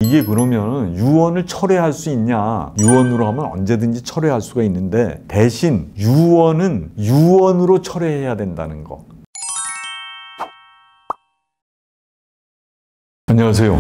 이게 그러면 유언을 철회할 수 있냐? 유언으로 하면 언제든지 철회할 수가 있는데 대신 유언은 유언으로 철회해야 된다는 거. 안녕하세요.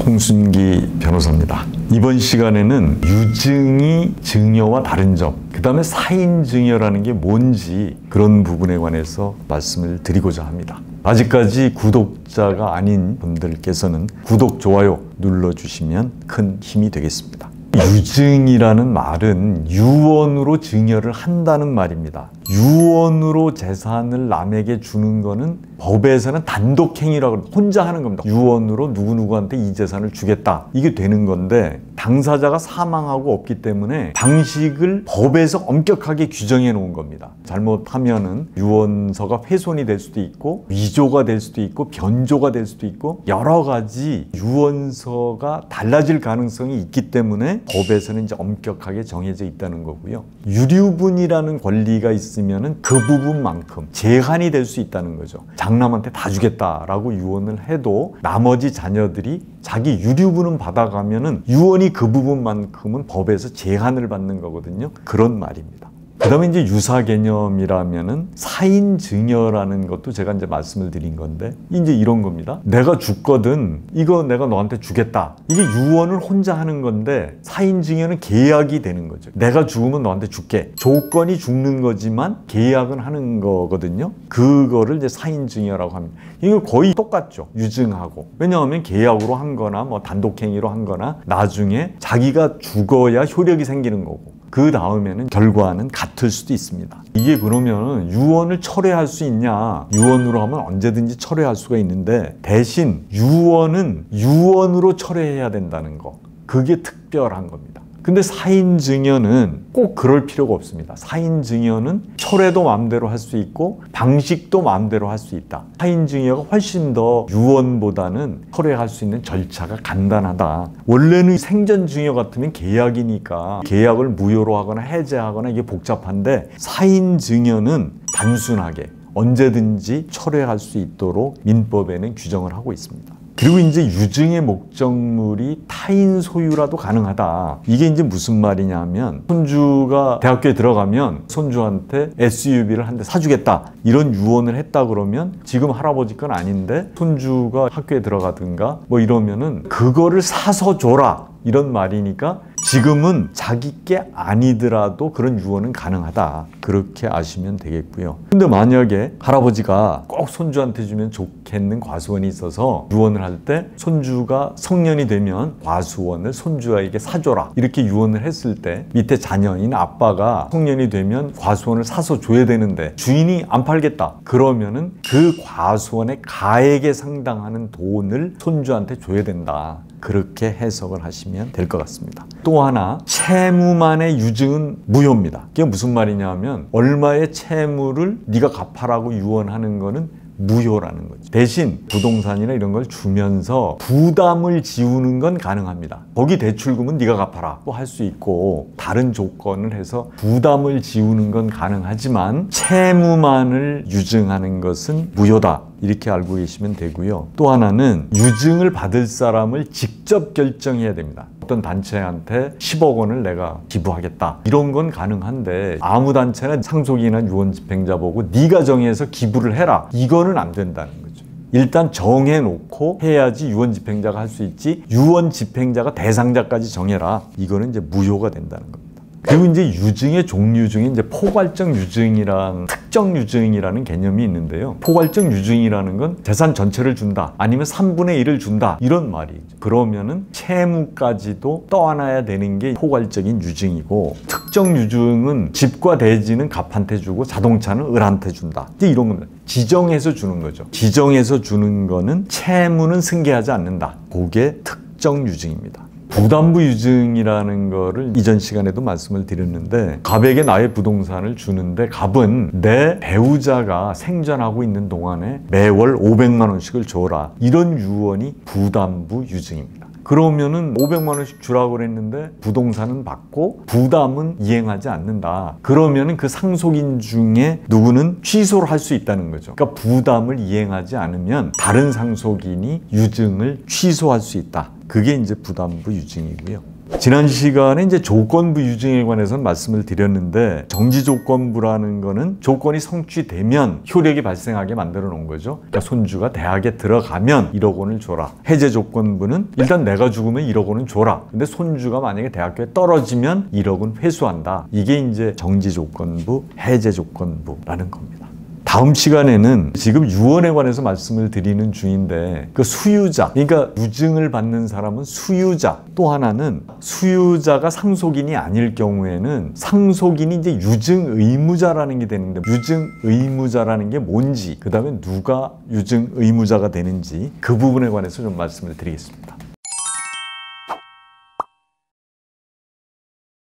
홍순기 변호사입니다. 이번 시간에는 유증이 증여와 다른 점, 그 다음에 사인증여라는 게 뭔지 그런 부분에 관해서 말씀을 드리고자 합니다. 아직까지 구독자가 아닌 분들께서는 구독, 좋아요 눌러주시면 큰 힘이 되겠습니다. 유증이라는 말은 유언으로 증여를 한다는 말입니다. 유언으로 재산을 남에게 주는 거는 법에서는 단독행위라고 혼자 하는 겁니다. 유언으로 누구누구한테 이 재산을 주겠다, 이게 되는 건데 당사자가 사망하고 없기 때문에 방식을 법에서 엄격하게 규정해 놓은 겁니다. 잘못하면은 유언서가 훼손이 될 수도 있고 위조가 될 수도 있고 변조가 될 수도 있고 여러 가지 유언서가 달라질 가능성이 있기 때문에 법에서는 이제 엄격하게 정해져 있다는 거고요. 유류분이라는 권리가 있으면은 그 부분만큼 제한이 될 수 있다는 거죠. 장남한테 다 주겠다라고 유언을 해도 나머지 자녀들이 자기 유류분은 받아가면은 유언이 그 부분만큼은 법에서 제한을 받는 거거든요. 그런 말입니다. 그 다음에 이제 유사 개념이라면은 사인증여라는 것도 제가 이제 말씀을 드린 건데 이제 이런 겁니다. 내가 죽거든 이거 내가 너한테 주겠다, 이게 유언을 혼자 하는 건데 사인증여는 계약이 되는 거죠. 내가 죽으면 너한테 줄게, 조건이 죽는 거지만 계약은 하는 거거든요. 그거를 이제 사인증여라고 합니다. 이거 거의 똑같죠, 유증하고. 왜냐하면 계약으로 한 거나 뭐 단독행위로 한 거나 나중에 자기가 죽어야 효력이 생기는 거고 그 다음에는 결과는 같을 수도 있습니다. 이게 그러면 유언을 철회할 수 있냐? 유언으로 하면 언제든지 철회할 수가 있는데 대신 유언은 유언으로 철회해야 된다는 거. 그게 특별한 겁니다. 근데 사인증여는 꼭 그럴 필요가 없습니다. 사인증여는 철회도 마음대로 할 수 있고 방식도 마음대로 할 수 있다. 사인증여가 훨씬 더 유언보다는 철회할 수 있는 절차가 간단하다. 원래는 생전증여 같으면 계약이니까 계약을 무효로 하거나 해제하거나 이게 복잡한데 사인증여는 단순하게 언제든지 철회할 수 있도록 민법에는 규정을 하고 있습니다. 그리고 이제 유증의 목적물이 타인 소유라도 가능하다. 이게 이제 무슨 말이냐 하면 손주가 대학교에 들어가면 손주한테 SUV를 한 대 사주겠다, 이런 유언을 했다 그러면 지금 할아버지 건 아닌데 손주가 학교에 들어가든가 뭐 이러면은 그거를 사서 줘라, 이런 말이니까 지금은 자기 게 아니더라도 그런 유언은 가능하다, 그렇게 아시면 되겠고요. 근데 만약에 할아버지가 꼭 손주한테 주면 좋겠는 과수원이 있어서 유언을 할 때 손주가 성년이 되면 과수원을 손주에게 사줘라, 이렇게 유언을 했을 때 밑에 자녀인 아빠가 성년이 되면 과수원을 사서 줘야 되는데 주인이 안 팔겠다 그러면은 그 과수원의 가액에 상당하는 돈을 손주한테 줘야 된다, 그렇게 해석을 하시면 될 것 같습니다. 또 하나, 채무만의 유증은 무효입니다. 이게 무슨 말이냐 하면 얼마의 채무를 네가 갚아라고 유언하는 거는 무효라는 거죠. 대신 부동산이나 이런 걸 주면서 부담을 지우는 건 가능합니다. 거기 대출금은 네가 갚아라 할 수 있고 다른 조건을 해서 부담을 지우는 건 가능하지만 채무만을 유증하는 것은 무효다, 이렇게 알고 계시면 되고요. 또 하나는 유증을 받을 사람을 직접 결정해야 됩니다. 어떤 단체한테 10억 원을 내가 기부하겠다, 이런 건 가능한데 아무 단체나 상속인이나 유언집행자 보고 네가 정해서 기부를 해라, 이거는 안 된다는 거죠. 일단 정해놓고 해야지 유언집행자가 할 수 있지, 유언집행자가 대상자까지 정해라, 이거는 이제 무효가 된다는 겁니다. 그리고 이제 유증의 종류 중에 이제 포괄적 유증이랑 특정 유증이라는 개념이 있는데요. 포괄적 유증이라는 건 재산 전체를 준다, 아니면 3분의 1을 준다, 이런 말이죠. 그러면은 채무까지도 떠안아야 되는 게 포괄적인 유증이고, 특정 유증은 집과 대지는 갑한테 주고 자동차는 을한테 준다, 이제 이런 겁니다. 지정해서 주는 거죠. 지정해서 주는 거는 채무는 승계하지 않는다, 그게 특정 유증입니다. 부담부 유증이라는 거를 이전 시간에도 말씀을 드렸는데 갑에게 나의 부동산을 주는데 갑은 내 배우자가 생전하고 있는 동안에 매월 500만 원씩을 줘라, 이런 유언이 부담부 유증입니다. 그러면은 500만 원씩 주라고 그랬는데 부동산은 받고 부담은 이행하지 않는다. 그러면은 그 상속인 중에 누구는 취소를 할 수 있다는 거죠. 그러니까 부담을 이행하지 않으면 다른 상속인이 유증을 취소할 수 있다. 그게 이제 부담부 유증이고요. 지난 시간에 이제 조건부 유증에 관해서 말씀을 드렸는데, 정지 조건부라는 거는 조건이 성취되면 효력이 발생하게 만들어 놓은 거죠. 그러니까 손주가 대학에 들어가면 1억 원을 줘라. 해제 조건부는 일단 내가 죽으면 1억 원은 줘라. 근데 손주가 만약에 대학교에 떨어지면 1억은 회수한다. 이게 이제 정지 조건부, 해제 조건부라는 겁니다. 다음 시간에는 지금 유언에 관해서 말씀을 드리는 중인데, 그 수유자, 그러니까 유증을 받는 사람은 수유자, 또 하나는 수유자가 상속인이 아닐 경우에는 상속인이 이제 유증 의무자라는 게 되는데, 유증 의무자라는 게 뭔지, 그 다음에 누가 유증 의무자가 되는지, 그 부분에 관해서 좀 말씀을 드리겠습니다.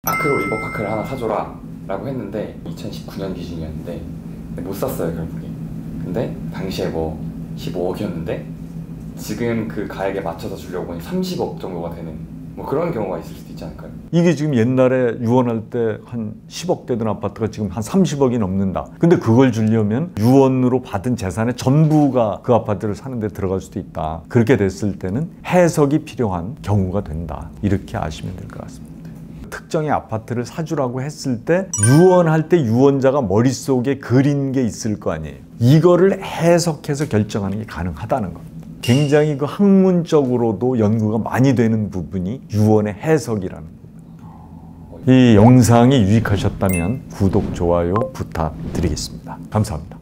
아크로 리버파크를 하나 사줘라 라고 했는데 2019년 기준이었는데 못 샀어요, 결국에. 근데 당시에 뭐 15억이었는데 지금 그 가액에 맞춰서 주려고 하니 30억 정도가 되는 뭐 그런 경우가 있을 수도 있지 않을까요? 이게 지금 옛날에 유언할 때 한 10억 되던 아파트가 지금 한 30억이 넘는다. 근데 그걸 주려면 유언으로 받은 재산의 전부가 그 아파트를 사는 데 들어갈 수도 있다. 그렇게 됐을 때는 해석이 필요한 경우가 된다. 이렇게 아시면 될 것 같습니다. 특정의 아파트를 사주라고 했을 때 유언할 때 유언자가 머릿속에 그린 게 있을 거 아니에요. 이거를 해석해서 결정하는 게 가능하다는 겁니다. 굉장히 그 학문적으로도 연구가 많이 되는 부분이 유언의 해석이라는 부분. 이 영상이 유익하셨다면 구독, 좋아요 부탁드리겠습니다. 감사합니다.